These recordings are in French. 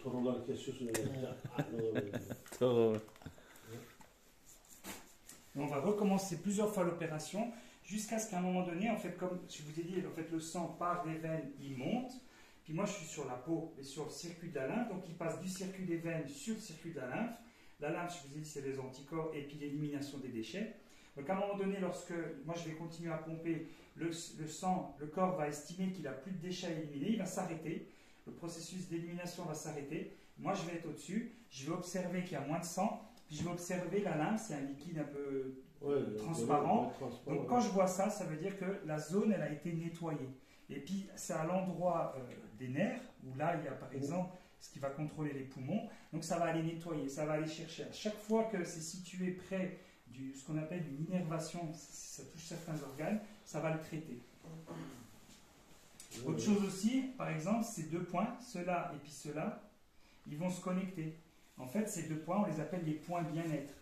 toruları kesiyorsun. On va recommencer plusieurs fois l'opération jusqu'à ce qu'à un moment donné, en fait, comme je vous ai dit, en fait, le sang part des veines, il monte. Puis moi, je suis sur la peau et sur le circuit de la lymphe. Donc, il passe du circuit des veines sur le circuit de la lymphe. La lymphe, je vous ai dit, c'est les anticorps et puis l'élimination des déchets. Donc, à un moment donné, lorsque moi, je vais continuer à pomper le sang, le corps va estimer qu'il n'a plus de déchets à éliminer, il va s'arrêter. Le processus d'élimination va s'arrêter. Moi, je vais être au-dessus. Je vais observer qu'il y a moins de sang. Puis je vais observer la lymphe, c'est un liquide un peu transparent. Donc quand je vois ça, ça veut dire que la zone, elle a été nettoyée. Et puis c'est à l'endroit des nerfs, où là, il y a par exemple ce qui va contrôler les poumons. Donc ça va aller nettoyer, ça va aller chercher. À chaque fois que c'est situé près de ce qu'on appelle une innervation, si ça touche certains organes, ça va le traiter. Autre chose aussi, par exemple, ces deux points, ceux-là et puis ceux-là, ils vont se connecter. En fait, ces deux points, on les appelle les points bien-être.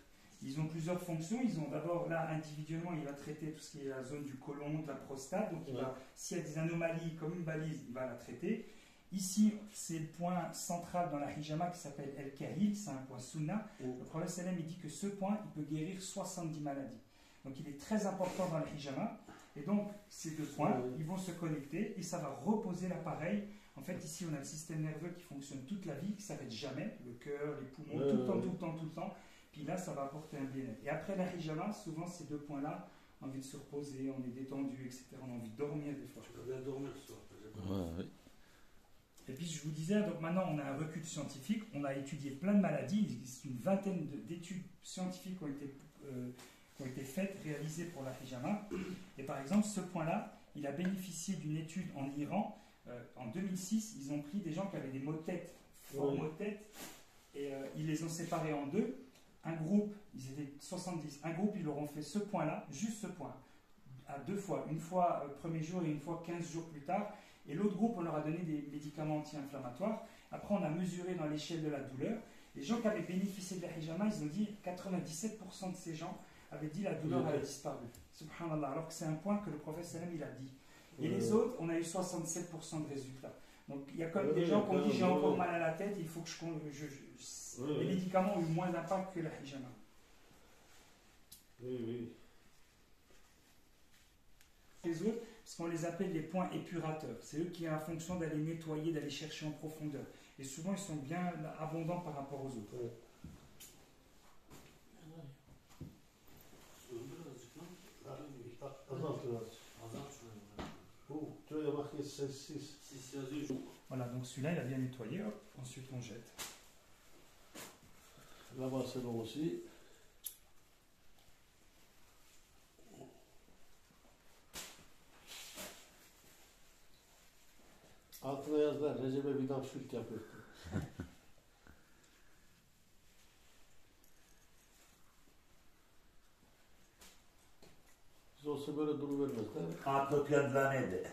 Ils ont plusieurs fonctions. Ils ont d'abord, là, individuellement, il va traiter tout ce qui est la zone du côlon, de la prostate. Donc, s'il y a des anomalies comme une balise, il va la traiter. Ici, c'est le point central dans la hijama qui s'appelle El Kahil, c'est un point sunna. Le prophète sallam, il dit que ce point, il peut guérir 70 maladies. Donc, il est très important dans la hijama. Et donc, ces deux points, ils vont se connecter et ça va reposer l'appareil. En fait, ici, on a le système nerveux qui fonctionne toute la vie, qui ne s'arrête jamais, le cœur, les poumons, tout le temps, tout le temps, tout le temps. Puis là, ça va apporter un bien-être. Et après la hijama, souvent, ces deux points-là, on a envie de se reposer, on est détendu, etc. On a envie de dormir des fois. Je peux bien dormir ce soir. Oui. Et puis, je vous disais, donc maintenant, on a un recul scientifique, on a étudié plein de maladies, il existe une vingtaine d'études scientifiques qui ont été faites, réalisées pour la hijama. Et par exemple, ce point-là, il a bénéficié d'une étude en Iran. En 2006, ils ont pris des gens qui avaient des maux de tête, forts maux de tête, et ils les ont séparés en deux. Un groupe, ils étaient 70, un groupe, ils leur ont fait ce point-là, juste ce point, à deux fois, une fois premier jour et une fois 15 jours plus tard. Et l'autre groupe, on leur a donné des médicaments anti-inflammatoires. Après, on a mesuré dans l'échelle de la douleur. Les gens qui avaient bénéficié de la hijama, ils ont dit 97% de ces gens avaient dit la douleur avait disparu. Subhanallah, alors que c'est un point que le prophète sallam il a dit. Et les autres, on a eu 67% de résultats. Donc il y a comme des gens qui ont dit j'ai encore mal à la tête, il faut que les médicaments ont eu moins d'impact que la hijama. Oui. Les autres, parce qu'on les appelle les points épurateurs. C'est eux qui ont la fonction d'aller nettoyer, d'aller chercher en profondeur. Et souvent, ils sont bien abondants par rapport aux autres. Voilà, donc celui-là, il a bien nettoyé. Hop, ensuite, on jette. Là-bas, c'est bon aussi. Altına yazdılar, Recep'e bir damşılık yapıyor. Biz olsa böyle duruvermezler. Atlık yandılar neydi?